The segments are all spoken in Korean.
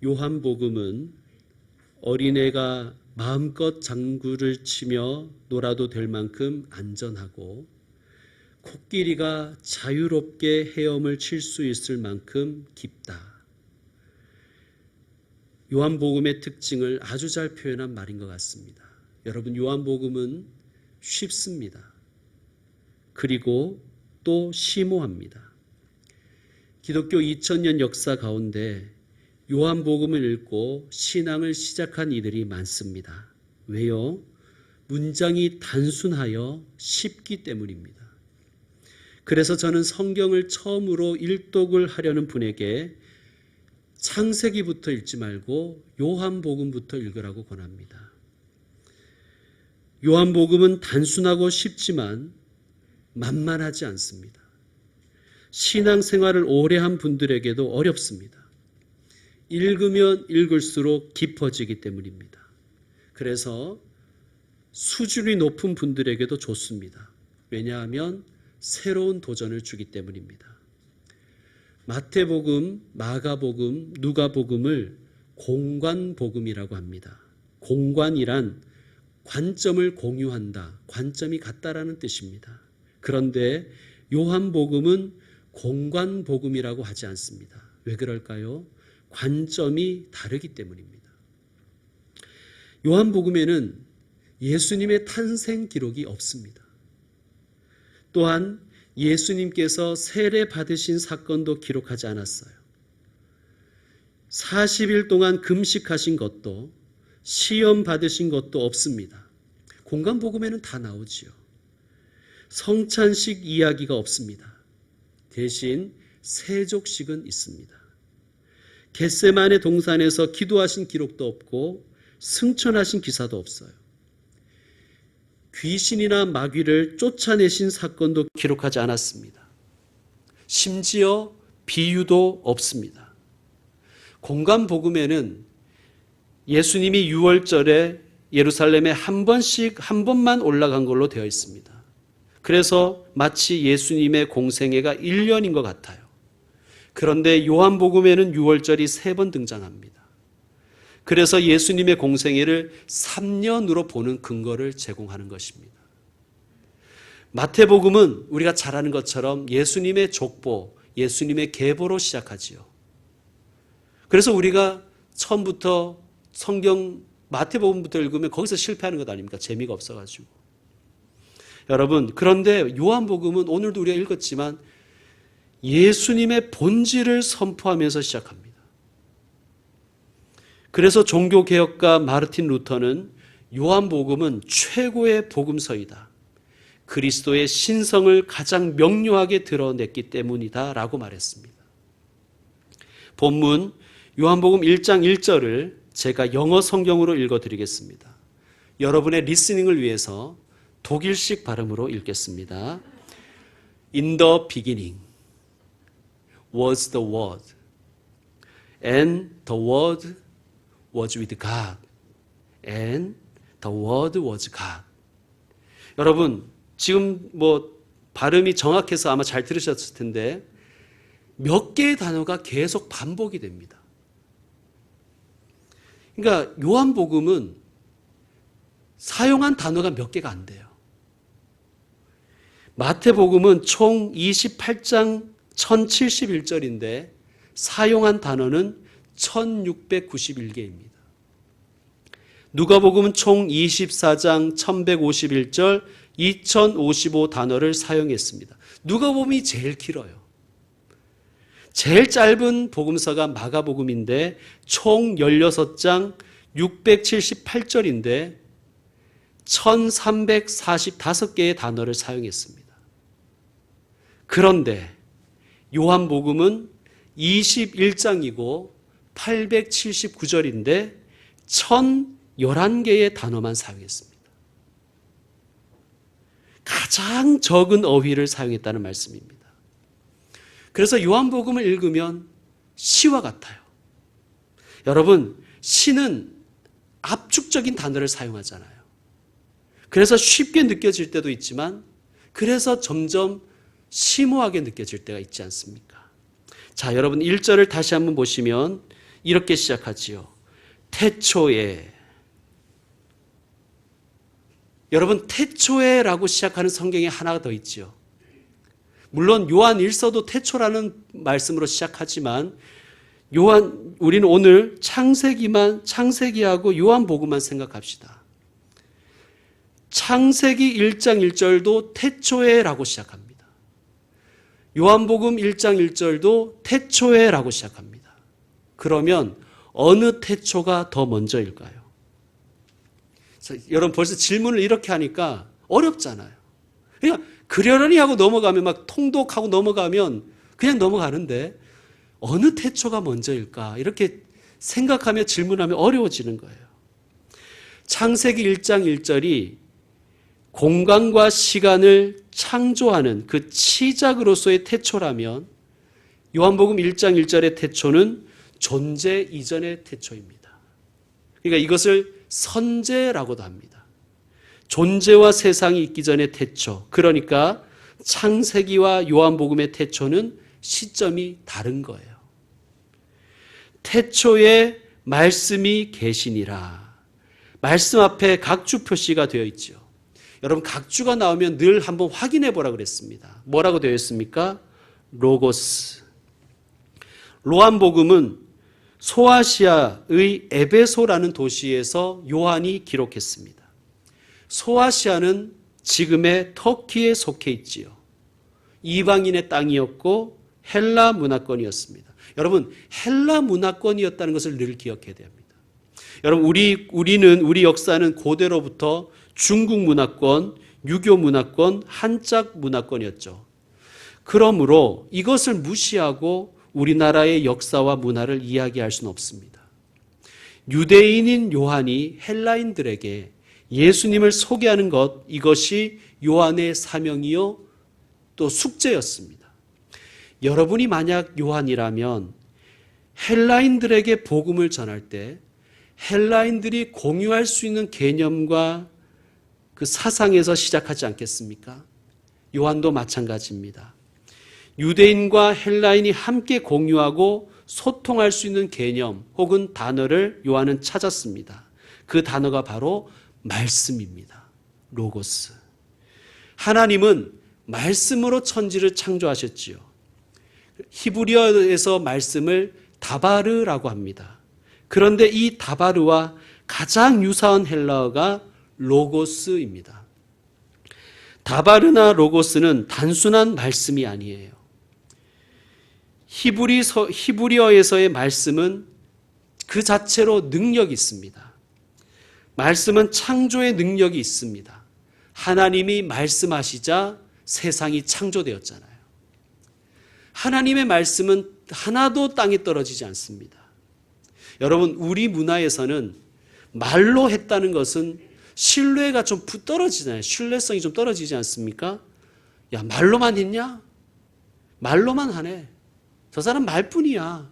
요한복음은 어린애가 마음껏 장구를 치며 놀아도 될 만큼 안전하고 코끼리가 자유롭게 헤엄을 칠 수 있을 만큼 깊다. 요한복음의 특징을 아주 잘 표현한 말인 것 같습니다. 여러분, 요한복음은 쉽습니다. 그리고 또 심오합니다. 기독교 2000년 역사 가운데 요한복음을 읽고 신앙을 시작한 이들이 많습니다. 왜요? 문장이 단순하여 쉽기 때문입니다. 그래서 저는 성경을 처음으로 일독을 하려는 분에게 창세기부터 읽지 말고 요한복음부터 읽으라고 권합니다. 요한복음은 단순하고 쉽지만 만만하지 않습니다. 신앙생활을 오래 한 분들에게도 어렵습니다. 읽으면 읽을수록 깊어지기 때문입니다. 그래서 수준이 높은 분들에게도 좋습니다. 왜냐하면 새로운 도전을 주기 때문입니다. 마태복음, 마가복음, 누가복음을 공관복음이라고 합니다. 공관이란 관점을 공유한다, 관점이 같다라는 뜻입니다. 그런데 요한복음은 공관복음이라고 하지 않습니다. 왜 그럴까요? 관점이 다르기 때문입니다. 요한복음에는 예수님의 탄생 기록이 없습니다. 또한 예수님께서 세례 받으신 사건도 기록하지 않았어요. 40일 동안 금식하신 것도 시험 받으신 것도 없습니다. 공관복음에는 다 나오지요. 성찬식 이야기가 없습니다. 대신 세족식은 있습니다. 겟세마네 동산에서 기도하신 기록도 없고 승천하신 기사도 없어요. 귀신이나 마귀를 쫓아내신 사건도 기록하지 않았습니다. 심지어 비유도 없습니다. 공관복음에는 예수님이 6월절에 예루살렘에 한 번만 올라간 걸로 되어 있습니다. 그래서 마치 예수님의 공생애가 1년인 것 같아요. 그런데 요한복음에는 6월절이 3번 등장합니다. 그래서 예수님의 공생애를 3년으로 보는 근거를 제공하는 것입니다. 마태복음은 우리가 잘 아는 것처럼 예수님의 족보, 예수님의 계보로 시작하지요. 그래서 우리가 처음부터 성경 마태복음부터 읽으면 거기서 실패하는 것 아닙니까? 재미가 없어가지고. 여러분, 그런데 요한복음은 오늘도 우리가 읽었지만 예수님의 본질을 선포하면서 시작합니다. 그래서 종교개혁가 마르틴 루터는 요한복음은 최고의 복음서이다. 그리스도의 신성을 가장 명료하게 드러냈기 때문이다 라고 말했습니다. 본문 요한복음 1장 1절을 제가 영어 성경으로 읽어드리겠습니다. 여러분의 리스닝을 위해서 독일식 발음으로 읽겠습니다. In the beginning was the Word, and the Word was with God, and the Word was God. 여러분, 지금 발음이 정확해서 아마 잘 들으셨을 텐데 몇 개의 단어가 계속 반복이 됩니다. 그러니까 요한복음은 사용한 단어가 몇 개가 안 돼요. 마태복음은 총 28장 1071절인데 사용한 단어는 1691개입니다. 누가복음은 총 24장 1151절 2055 단어를 사용했습니다. 누가복음이 제일 길어요. 제일 짧은 복음서가 마가복음인데 총 16장 678절인데 1345개의 단어를 사용했습니다. 그런데 요한복음은 21장이고 879절인데 1011개의 단어만 사용했습니다. 가장 적은 어휘를 사용했다는 말씀입니다. 그래서 요한복음을 읽으면 시와 같아요. 여러분, 시는 압축적인 단어를 사용하잖아요. 그래서 쉽게 느껴질 때도 있지만 그래서 점점 심오하게 느껴질 때가 있지 않습니까? 자, 여러분 1절을 다시 한번 보시면 이렇게 시작하지요. 태초에. 여러분, 태초에라고 시작하는 성경에 하나가 더 있지요. 물론 요한 1서도 태초라는 말씀으로 시작하지만 우리는 오늘 창세기하고 요한복음만 생각합시다. 창세기 1장 1절도 태초에라고 시작합니다. 요한복음 1장 1절도 태초에라고 시작합니다. 그러면 어느 태초가 더 먼저일까요? 여러분 벌써 질문을 이렇게 하니까 어렵잖아요. 그냥 그러려니 하고 넘어가면 막 통독하고 넘어가면 그냥 넘어가는데 어느 태초가 먼저일까? 이렇게 생각하며 질문하면 어려워지는 거예요. 창세기 1장 1절이 공간과 시간을 창조하는 그 시작으로서의 태초라면 요한복음 1장 1절의 태초는 존재 이전의 태초입니다. 그러니까 이것을 선재라고도 합니다. 존재와 세상이 있기 전의 태초. 그러니까 창세기와 요한복음의 태초는 시점이 다른 거예요. 태초에 말씀이 계시니라. 말씀 앞에 각주 표시가 되어 있죠. 여러분 각주가 나오면 늘 한번 확인해 보라 그랬습니다. 뭐라고 되어 있습니까? 로고스. 요한복음은 소아시아의 에베소라는 도시에서 요한이 기록했습니다. 소아시아는 지금의 터키에 속해 있지요. 이방인의 땅이었고 헬라 문화권이었습니다. 여러분 헬라 문화권이었다는 것을 늘 기억해야 됩니다. 여러분 우리 역사는 고대로부터 중국 문화권, 유교 문화권, 한짝 문화권이었죠. 그러므로 이것을 무시하고 우리나라의 역사와 문화를 이야기할 수는 없습니다. 유대인인 요한이 헬라인들에게 예수님을 소개하는 것, 이것이 요한의 사명이요 또 숙제였습니다. 여러분이 만약 요한이라면 헬라인들에게 복음을 전할 때 헬라인들이 공유할 수 있는 개념과 그 사상에서 시작하지 않겠습니까? 요한도 마찬가지입니다. 유대인과 헬라인이 함께 공유하고 소통할 수 있는 개념 혹은 단어를 요한은 찾았습니다. 그 단어가 바로 말씀입니다. 로고스. 하나님은 말씀으로 천지를 창조하셨지요. 히브리어에서 말씀을 다바르라고 합니다. 그런데 이 다바르와 가장 유사한 헬라어가 로고스입니다. 다바르나 로고스는 단순한 말씀이 아니에요. 히브리어에서의 말씀은 그 자체로 능력이 있습니다. 말씀은 창조의 능력이 있습니다. 하나님이 말씀하시자 세상이 창조되었잖아요. 하나님의 말씀은 하나도 땅에 떨어지지 않습니다. 여러분 우리 문화에서는 말로 했다는 것은 신뢰가 좀 떨어지잖아요. 신뢰성이 좀 떨어지지 않습니까? 야 말로만 했냐? 말로만 하네. 저 사람 말뿐이야.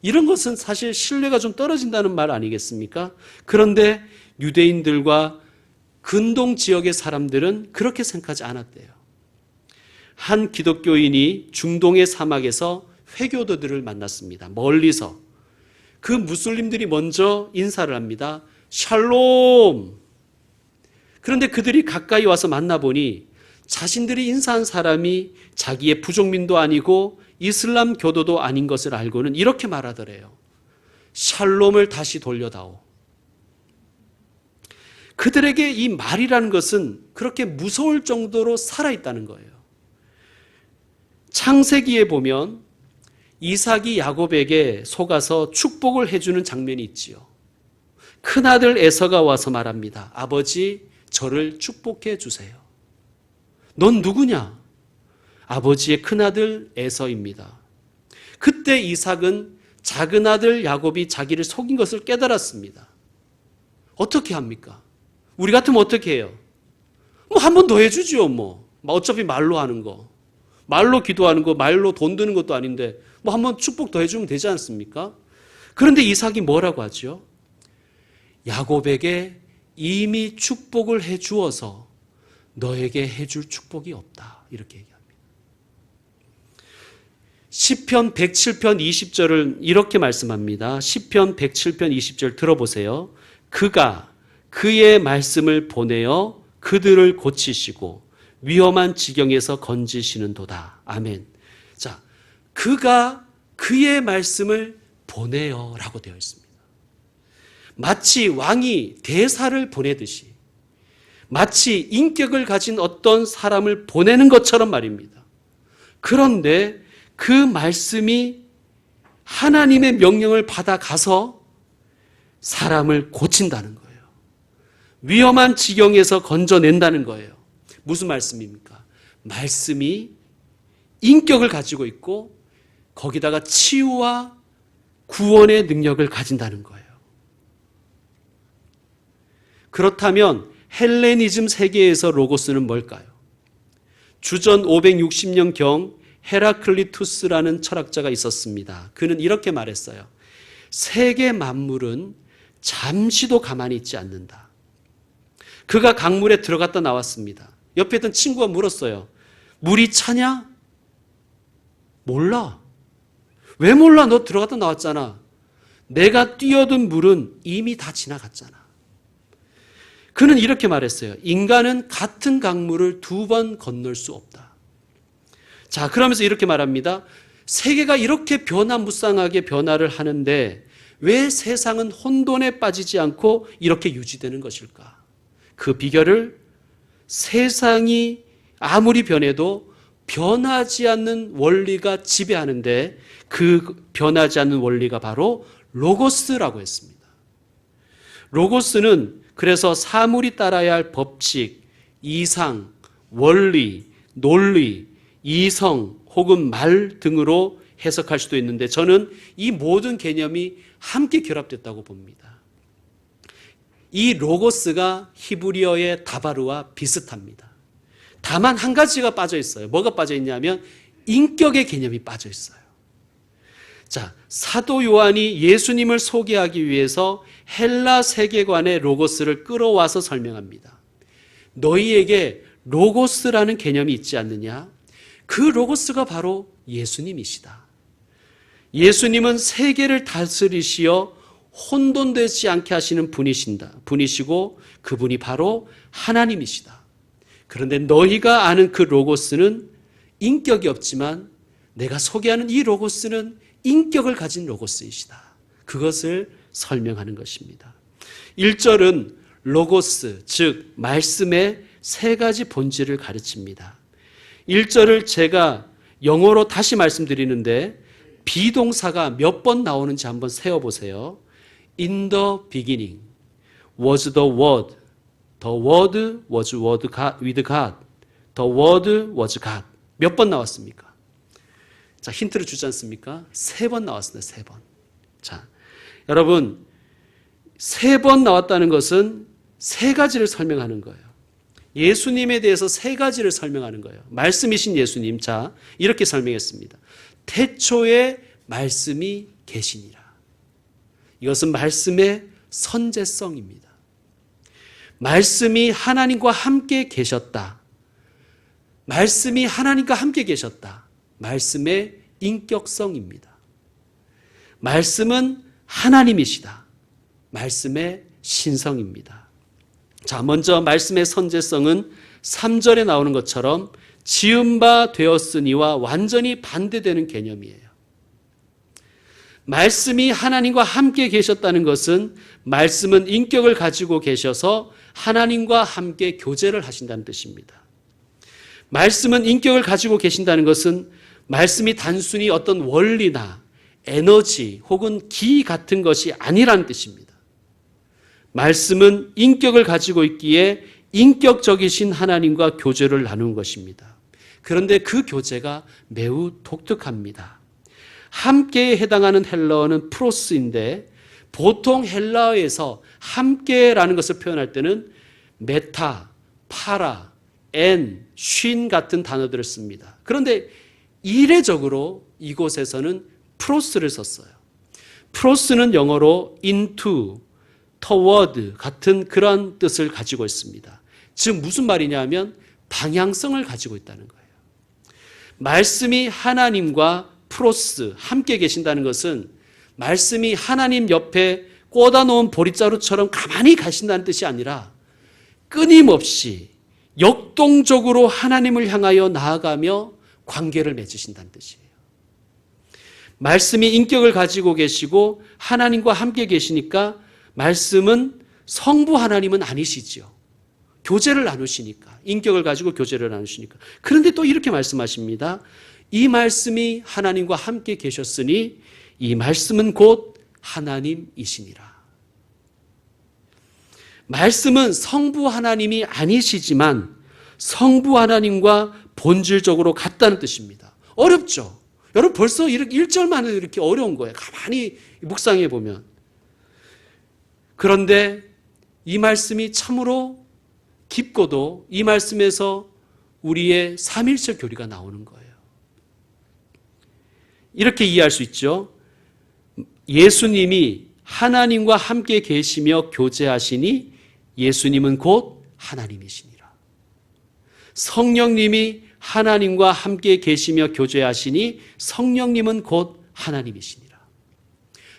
이런 것은 사실 신뢰가 좀 떨어진다는 말 아니겠습니까? 그런데 유대인들과 근동 지역의 사람들은 그렇게 생각하지 않았대요. 한 기독교인이 중동의 사막에서 회교도들을 만났습니다. 멀리서. 그 무슬림들이 먼저 인사를 합니다. 샬롬. 그런데 그들이 가까이 와서 만나보니 자신들이 인사한 사람이 자기의 부족민도 아니고 이슬람 교도도 아닌 것을 알고는 이렇게 말하더래요. 샬롬을 다시 돌려다오. 그들에게 이 말이라는 것은 그렇게 무서울 정도로 살아있다는 거예요. 창세기에 보면 이삭이 야곱에게 속아서 축복을 해주는 장면이 있지요. 큰아들 에서가 와서 말합니다. 아버지, 저를 축복해 주세요. 넌 누구냐? 아버지의 큰아들 에서입니다. 그때 이삭은 작은 아들 야곱이 자기를 속인 것을 깨달았습니다. 어떻게 합니까? 우리 같으면 어떻게 해요? 한 번 더 해주지요, 어차피 말로 하는 거. 말로 기도하는 거, 말로 돈 드는 것도 아닌데, 한 번 축복 더 해주면 되지 않습니까? 그런데 이삭이 뭐라고 하죠? 야곱에게 이미 축복을 해 주어서 너에게 해줄 축복이 없다. 이렇게 얘기합니다. 시편 107편 20절을 이렇게 말씀합니다. 시편 107편 20절 들어보세요. 그가 그의 말씀을 보내어 그들을 고치시고 위험한 지경에서 건지시는도다. 아멘. 자, 그가 그의 말씀을 보내어 라고 되어 있습니다. 마치 왕이 대사를 보내듯이, 마치 인격을 가진 어떤 사람을 보내는 것처럼 말입니다. 그런데 그 말씀이 하나님의 명령을 받아가서 사람을 고친다는 거예요. 위험한 지경에서 건져낸다는 거예요. 무슨 말씀입니까? 말씀이 인격을 가지고 있고 거기다가 치유와 구원의 능력을 가진다는 거예요. 그렇다면 헬레니즘 세계에서 로고스는 뭘까요? 주전 560년경 헤라클리투스라는 철학자가 있었습니다. 그는 이렇게 말했어요. 세계 만물은 잠시도 가만히 있지 않는다. 그가 강물에 들어갔다 나왔습니다. 옆에 있던 친구가 물었어요. 물이 차냐? 몰라. 왜 몰라? 너 들어갔다 나왔잖아. 내가 뛰어든 물은 이미 다 지나갔잖아. 그는 이렇게 말했어요. 인간은 같은 강물을 2번 건널 수 없다. 자, 그러면서 이렇게 말합니다. 세계가 이렇게 변화무쌍하게 변화를 하는데 왜 세상은 혼돈에 빠지지 않고 이렇게 유지되는 것일까? 그 비결을 세상이 아무리 변해도 변하지 않는 원리가 지배하는데 그 변하지 않는 원리가 바로 로고스라고 했습니다. 로고스는 그래서 사물이 따라야 할 법칙, 이상, 원리, 논리, 이성 혹은 말 등으로 해석할 수도 있는데 저는 이 모든 개념이 함께 결합됐다고 봅니다. 이 로고스가 히브리어의 다바르와 비슷합니다. 다만 한 가지가 빠져 있어요. 뭐가 빠져 있냐면 인격의 개념이 빠져 있어요. 자, 사도 요한이 예수님을 소개하기 위해서 헬라 세계관의 로고스를 끌어와서 설명합니다. 너희에게 로고스라는 개념이 있지 않느냐? 그 로고스가 바로 예수님이시다. 예수님은 세계를 다스리시어 혼돈되지 않게 하시는 분이시고 그분이 바로 하나님이시다. 그런데 너희가 아는 그 로고스는 인격이 없지만 내가 소개하는 이 로고스는 인격을 가진 로고스이시다. 그것을 설명하는 것입니다. 1절은 로고스, 즉 말씀의 3가지 본질을 가르칩니다. 1절을 제가 영어로 다시 말씀드리는데 비동사가 몇 번 나오는지 한번 세어보세요. In the beginning was the word. The word was with God. The word was God. 몇 번 나왔습니까? 자, 힌트를 주지 않습니까? 3번 나왔습니다. 3번. 자, 여러분 3번 나왔다는 것은 3가지를 설명하는 거예요. 예수님에 대해서 3가지를 설명하는 거예요. 말씀이신 예수님. 자, 이렇게 설명했습니다. 태초에 말씀이 계시니라. 이것은 말씀의 선제성입니다. 말씀이 하나님과 함께 계셨다. 말씀이 하나님과 함께 계셨다. 말씀의 인격성입니다. 말씀은 하나님이시다. 말씀의 신성입니다. 자, 먼저 말씀의 선제성은 3절에 나오는 것처럼 지은 바 되었으니와 완전히 반대되는 개념이에요. 말씀이 하나님과 함께 계셨다는 것은 말씀은 인격을 가지고 계셔서 하나님과 함께 교제를 하신다는 뜻입니다. 말씀은 인격을 가지고 계신다는 것은 말씀이 단순히 어떤 원리나 에너지 혹은 기 같은 것이 아니라는 뜻입니다. 말씀은 인격을 가지고 있기에 인격적이신 하나님과 교제를 나누는 것입니다. 그런데 그 교제가 매우 독특합니다. 함께에 해당하는 헬라어는 프로스인데 보통 헬라어에서 함께라는 것을 표현할 때는 메타, 파라, 엔, 쉰 같은 단어들을 씁니다. 그런데 이례적으로 이곳에서는 프로스를 썼어요. 프로스는 영어로 into, toward 같은 그런 뜻을 가지고 있습니다. 즉 무슨 말이냐 하면 방향성을 가지고 있다는 거예요. 말씀이 하나님과 프로스, 함께 계신다는 것은 말씀이 하나님 옆에 꽂아 놓은 보릿자루처럼 가만히 가신다는 뜻이 아니라 끊임없이 역동적으로 하나님을 향하여 나아가며 관계를 맺으신다는 뜻이에요. 말씀이 인격을 가지고 계시고 하나님과 함께 계시니까 말씀은 성부 하나님은 아니시지요. 교제를 나누시니까, 인격을 가지고 교제를 나누시니까. 그런데 또 이렇게 말씀하십니다. 이 말씀이 하나님과 함께 계셨으니 이 말씀은 곧 하나님이시니라. 말씀은 성부 하나님이 아니시지만 성부 하나님과 본질적으로 같다는 뜻입니다. 어렵죠? 여러분 벌써 이렇게 1절만 해도 이렇게 어려운 거예요. 가만히 묵상해 보면. 그런데 이 말씀이 참으로 깊고도 이 말씀에서 우리의 삼일체 교리가 나오는 거예요. 이렇게 이해할 수 있죠. 예수님이 하나님과 함께 계시며 교제하시니 예수님은 곧 하나님이시니라. 성령님이 하나님과 함께 계시며 교제하시니 성령님은 곧 하나님이시니라.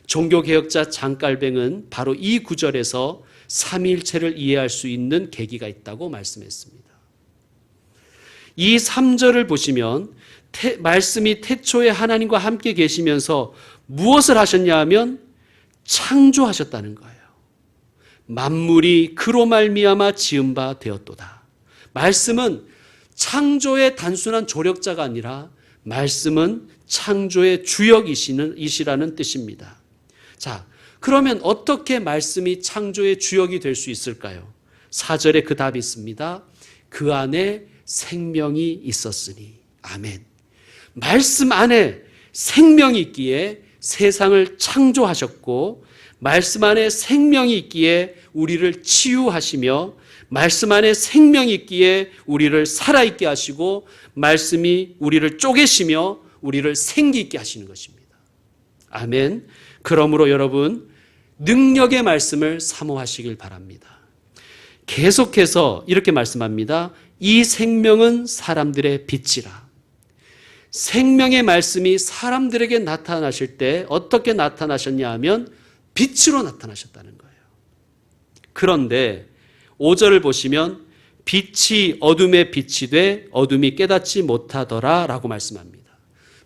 종교개혁자 장깔뱅은 바로 이 구절에서 삼위일체를 이해할 수 있는 계기가 있다고 말씀했습니다. 이 3절을 보시면 말씀이 태초에 하나님과 함께 계시면서 무엇을 하셨냐 하면 창조하셨다는 거예요. 만물이 그로 말미암아 지은 바 되었도다. 말씀은 창조의 단순한 조력자가 아니라 말씀은 창조의 주역이시라는 뜻입니다. 자, 그러면 어떻게 말씀이 창조의 주역이 될 수 있을까요? 4절에 그 답이 있습니다. 그 안에 생명이 있었으니. 아멘. 말씀 안에 생명이 있기에 세상을 창조하셨고 말씀 안에 생명이 있기에 우리를 치유하시며 말씀 안에 생명이 있기에 우리를 살아있게 하시고 말씀이 우리를 쪼개시며 우리를 생기 있게 하시는 것입니다. 아멘. 그러므로 여러분 능력의 말씀을 사모하시길 바랍니다. 계속해서 이렇게 말씀합니다. 이 생명은 사람들의 빛이라. 생명의 말씀이 사람들에게 나타나실 때 어떻게 나타나셨냐 하면 빛으로 나타나셨다는 거예요. 그런데 5절을 보시면 빛이 어둠에 빛이 돼 어둠이 깨닫지 못하더라 라고 말씀합니다.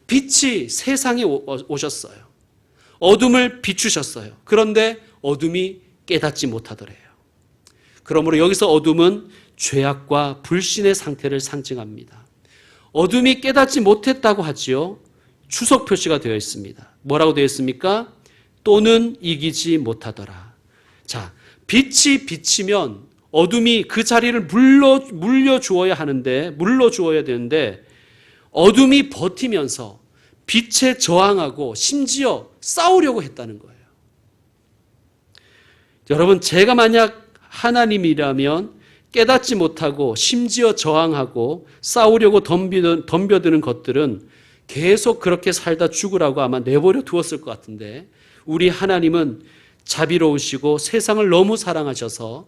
빛이 세상에 오셨어요. 어둠을 비추셨어요. 그런데 어둠이 깨닫지 못하더래요. 그러므로 여기서 어둠은 죄악과 불신의 상태를 상징합니다. 어둠이 깨닫지 못했다고 하지요. 추석 표시가 되어 있습니다. 뭐라고 되어 있습니까? 또는 이기지 못하더라. 자, 빛이 비치면 어둠이 그 자리를 물려주어야 되는데 어둠이 버티면서 빛에 저항하고 심지어 싸우려고 했다는 거예요. 여러분, 제가 만약 하나님이라면 깨닫지 못하고 심지어 저항하고 싸우려고 덤벼드는 것들은 계속 그렇게 살다 죽으라고 아마 내버려 두었을 것 같은데 우리 하나님은 자비로우시고 세상을 너무 사랑하셔서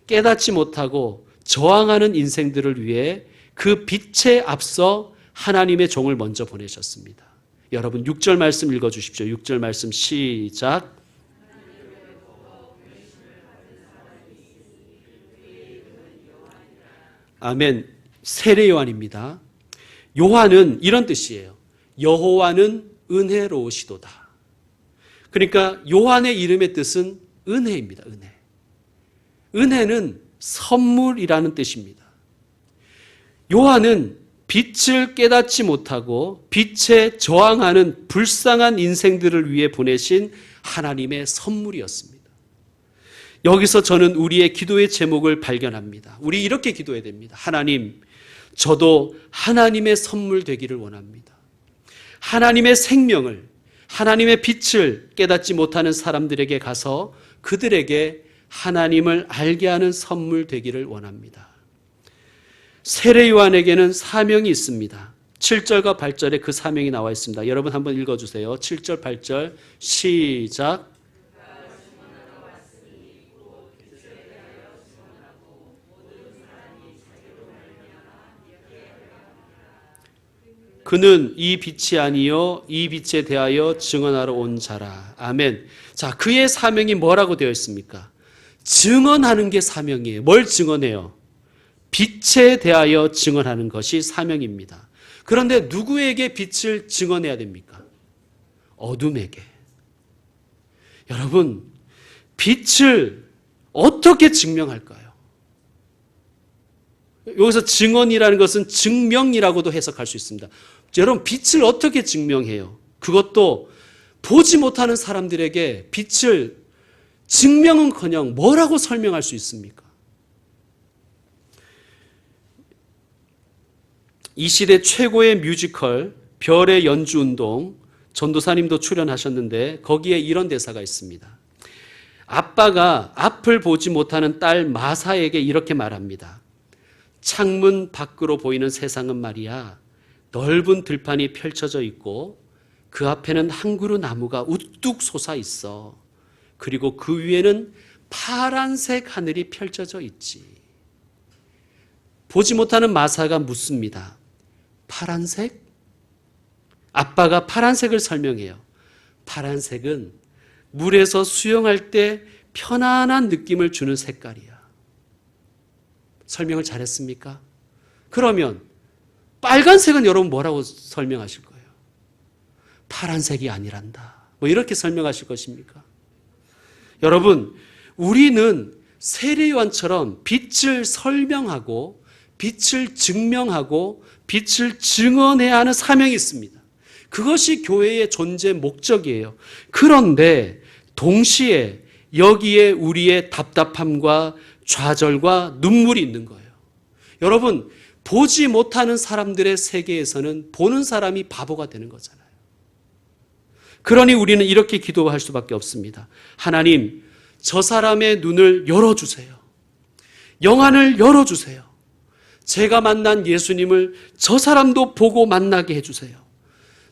깨닫지 못하고 저항하는 인생들을 위해 그 빛에 앞서 하나님의 종을 먼저 보내셨습니다. 여러분 6절 말씀 읽어주십시오. 6절 말씀 시작. 아멘. 세례 요한입니다. 요한은 이런 뜻이에요. 여호와는 은혜로우시도다. 그러니까 요한의 이름의 뜻은 은혜입니다. 은혜. 은혜는 선물이라는 뜻입니다. 요한은 빛을 깨닫지 못하고 빛에 저항하는 불쌍한 인생들을 위해 보내신 하나님의 선물이었습니다. 여기서 저는 우리의 기도의 제목을 발견합니다. 우리 이렇게 기도해야 됩니다. 하나님, 저도 하나님의 선물 되기를 원합니다. 하나님의 생명을, 하나님의 빛을 깨닫지 못하는 사람들에게 가서 그들에게 하나님을 알게 하는 선물 되기를 원합니다. 세례 요한에게는 사명이 있습니다. 7절과 8절에 그 사명이 나와 있습니다. 여러분 한번 읽어주세요. 7절, 8절 시작. 그는 이 빛이 아니요 이 빛에 대하여 증언하러 온 자라. 아멘. 자, 그의 사명이 뭐라고 되어 있습니까? 증언하는 게 사명이에요. 뭘 증언해요? 빛에 대하여 증언하는 것이 사명입니다. 그런데 누구에게 빛을 증언해야 됩니까? 어둠에게. 여러분, 빛을 어떻게 증명할까요? 여기서 증언이라는 것은 증명이라고도 해석할 수 있습니다. 여러분, 빛을 어떻게 증명해요? 그것도 보지 못하는 사람들에게 빛을 증명은커녕 뭐라고 설명할 수 있습니까? 이 시대 최고의 뮤지컬 별의 연주운동, 전도사님도 출연하셨는데 거기에 이런 대사가 있습니다. 아빠가 앞을 보지 못하는 딸 마사에게 이렇게 말합니다. 창문 밖으로 보이는 세상은 말이야 넓은 들판이 펼쳐져 있고 그 앞에는 한 그루 나무가 우뚝 솟아 있어. 그리고 그 위에는 파란색 하늘이 펼쳐져 있지. 보지 못하는 마사가 묻습니다. 파란색? 아빠가 파란색을 설명해요. 파란색은 물에서 수영할 때 편안한 느낌을 주는 색깔이야. 설명을 잘했습니까? 그러면 빨간색은 여러분 뭐라고 설명하실 거예요? 파란색이 아니란다. 뭐 이렇게 설명하실 것입니까? 여러분, 우리는 세례요한처럼 빛을 설명하고 빛을 증명하고 빛을 증언해야 하는 사명이 있습니다. 그것이 교회의 존재 목적이에요. 그런데 동시에 여기에 우리의 답답함과 좌절과 눈물이 있는 거예요. 여러분, 보지 못하는 사람들의 세계에서는 보는 사람이 바보가 되는 거잖아요. 그러니 우리는 이렇게 기도할 수밖에 없습니다. 하나님, 저 사람의 눈을 열어주세요. 영안을 열어주세요. 제가 만난 예수님을 저 사람도 보고 만나게 해주세요.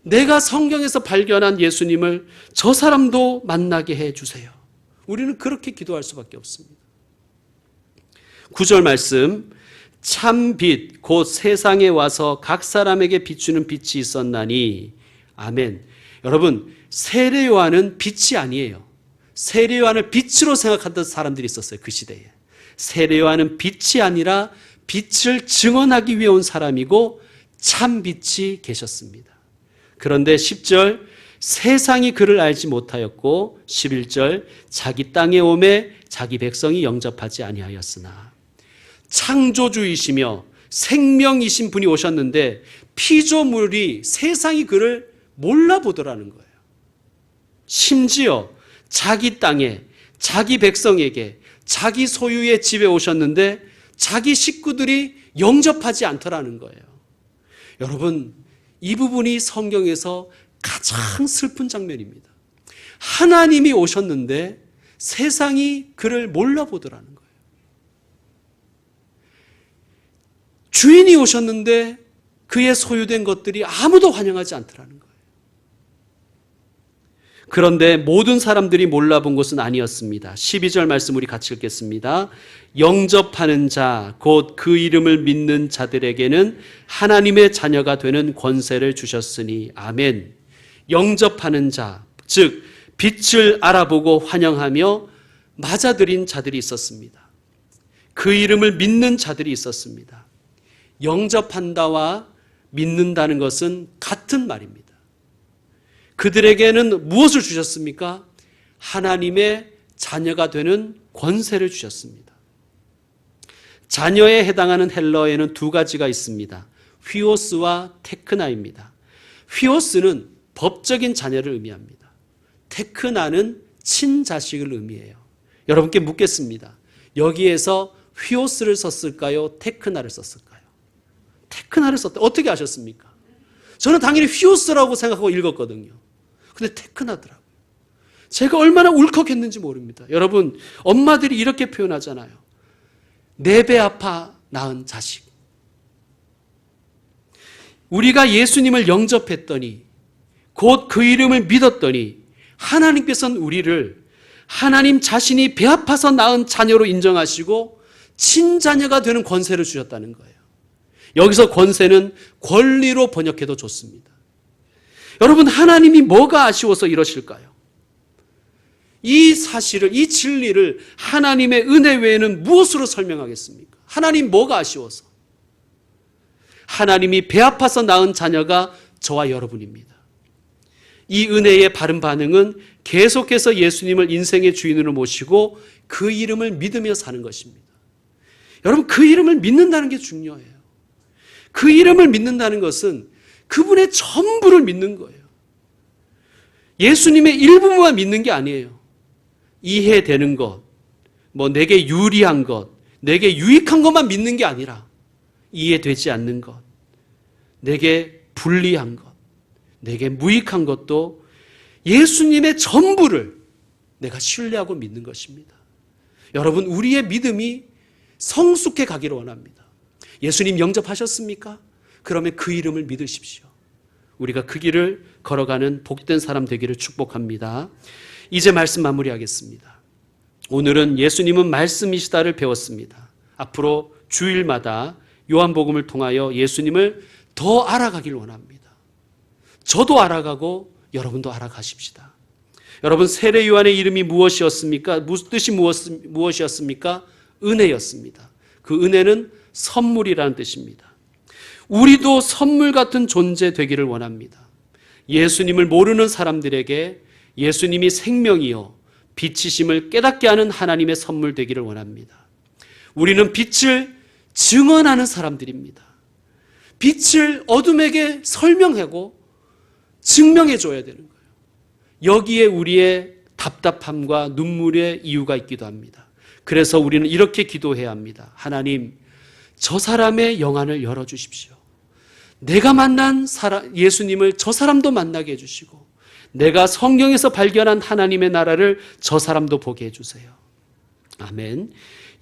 내가 성경에서 발견한 예수님을 저 사람도 만나게 해주세요. 우리는 그렇게 기도할 수밖에 없습니다. 9절 말씀, 참 빛 곧 세상에 와서 각 사람에게 비추는 빛이 있었나니. 아멘. 여러분, 세례 요한은 빛이 아니에요. 세례 요한을 빛으로 생각하던 사람들이 있었어요. 그 시대에. 세례 요한은 빛이 아니라 빛을 증언하기 위해 온 사람이고 참 빛이 계셨습니다. 그런데 10절, 세상이 그를 알지 못하였고 11절, 자기 땅에 오매 자기 백성이 영접하지 아니하였으나. 창조주이시며 생명이신 분이 오셨는데 피조물이 세상이 그를 몰라보더라는 거예요. 심지어 자기 땅에, 자기 백성에게, 자기 소유의 집에 오셨는데 자기 식구들이 영접하지 않더라는 거예요. 여러분, 이 부분이 성경에서 가장 슬픈 장면입니다. 하나님이 오셨는데 세상이 그를 몰라보더라는 거예요. 주인이 오셨는데 그의 소유된 것들이 아무도 환영하지 않더라는 거예요. 그런데 모든 사람들이 몰라본 것은 아니었습니다. 12절 말씀 우리 같이 읽겠습니다. 영접하는 자, 곧 그 이름을 믿는 자들에게는 하나님의 자녀가 되는 권세를 주셨으니. 아멘. 영접하는 자, 즉 빛을 알아보고 환영하며 맞아들인 자들이 있었습니다. 그 이름을 믿는 자들이 있었습니다. 영접한다와 믿는다는 것은 같은 말입니다. 그들에게는 무엇을 주셨습니까? 하나님의 자녀가 되는 권세를 주셨습니다. 자녀에 해당하는 헬러에는 두 가지가 있습니다. 휘오스와 테크나입니다. 휘오스는 법적인 자녀를 의미합니다. 테크나는 친자식을 의미해요. 여러분께 묻겠습니다. 여기에서 휘오스를 썼을까요? 테크나를 썼을까요? 테크나를 썼다. 어떻게 아셨습니까? 저는 당연히 휘오스라고 생각하고 읽었거든요. 근데 테크나더라고요. 제가 얼마나 울컥했는지 모릅니다. 여러분, 엄마들이 이렇게 표현하잖아요. 내 배 아파 낳은 자식. 우리가 예수님을 영접했더니, 곧 그 이름을 믿었더니 하나님께서는 우리를 하나님 자신이 배 아파서 낳은 자녀로 인정하시고 친자녀가 되는 권세를 주셨다는 거예요. 여기서 권세는 권리로 번역해도 좋습니다. 여러분, 하나님이 뭐가 아쉬워서 이러실까요? 이 사실을, 이 진리를 하나님의 은혜 외에는 무엇으로 설명하겠습니까? 하나님 뭐가 아쉬워서? 하나님이 배 아파서 낳은 자녀가 저와 여러분입니다. 이 은혜의 바른 반응은 계속해서 예수님을 인생의 주인으로 모시고 그 이름을 믿으며 사는 것입니다. 여러분, 그 이름을 믿는다는 게 중요해요. 그 이름을 믿는다는 것은 그분의 전부를 믿는 거예요. 예수님의 일부만 믿는 게 아니에요. 이해되는 것, 내게 유리한 것, 내게 유익한 것만 믿는 게 아니라 이해되지 않는 것, 내게 불리한 것, 내게 무익한 것도 예수님의 전부를 내가 신뢰하고 믿는 것입니다. 여러분, 우리의 믿음이 성숙해 가기를 원합니다. 예수님 영접하셨습니까? 그러면 그 이름을 믿으십시오. 우리가 그 길을 걸어가는 복된 사람 되기를 축복합니다. 이제 말씀 마무리하겠습니다. 오늘은 예수님은 말씀이시다를 배웠습니다. 앞으로 주일마다 요한복음을 통하여 예수님을 더 알아가길 원합니다. 저도 알아가고 여러분도 알아가십시다. 여러분, 세례 요한의 이름이 무엇이었습니까? 뜻이 무엇이었습니까? 은혜였습니다. 그 은혜는 선물이라는 뜻입니다. 우리도 선물 같은 존재 되기를 원합니다. 예수님을 모르는 사람들에게 예수님이 생명이요 빛이심을 깨닫게 하는 하나님의 선물 되기를 원합니다. 우리는 빛을 증언하는 사람들입니다. 빛을 어둠에게 설명하고 증명해 줘야 되는 거예요. 여기에 우리의 답답함과 눈물의 이유가 있기도 합니다. 그래서 우리는 이렇게 기도해야 합니다. 하나님, 저 사람의 영안을 열어주십시오. 내가 만난 예수님을 저 사람도 만나게 해주시고, 내가 성경에서 발견한 하나님의 나라를 저 사람도 보게 해주세요. 아멘.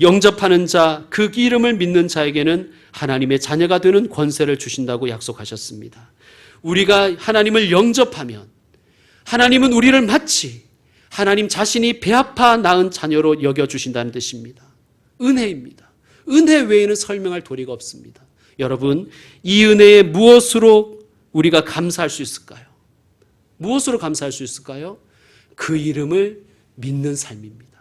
영접하는 자, 그 이름을 믿는 자에게는 하나님의 자녀가 되는 권세를 주신다고 약속하셨습니다. 우리가 하나님을 영접하면 하나님은 우리를 마치 하나님 자신이 배 아파 낳은 자녀로 여겨주신다는 뜻입니다. 은혜입니다. 은혜 외에는 설명할 도리가 없습니다. 여러분, 이 은혜에 무엇으로 우리가 감사할 수 있을까요? 무엇으로 감사할 수 있을까요? 그 이름을 믿는 삶입니다.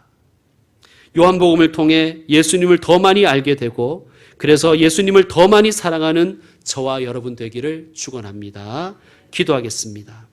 요한복음을 통해 예수님을 더 많이 알게 되고, 그래서 예수님을 더 많이 사랑하는 저와 여러분 되기를 축원합니다. 기도하겠습니다.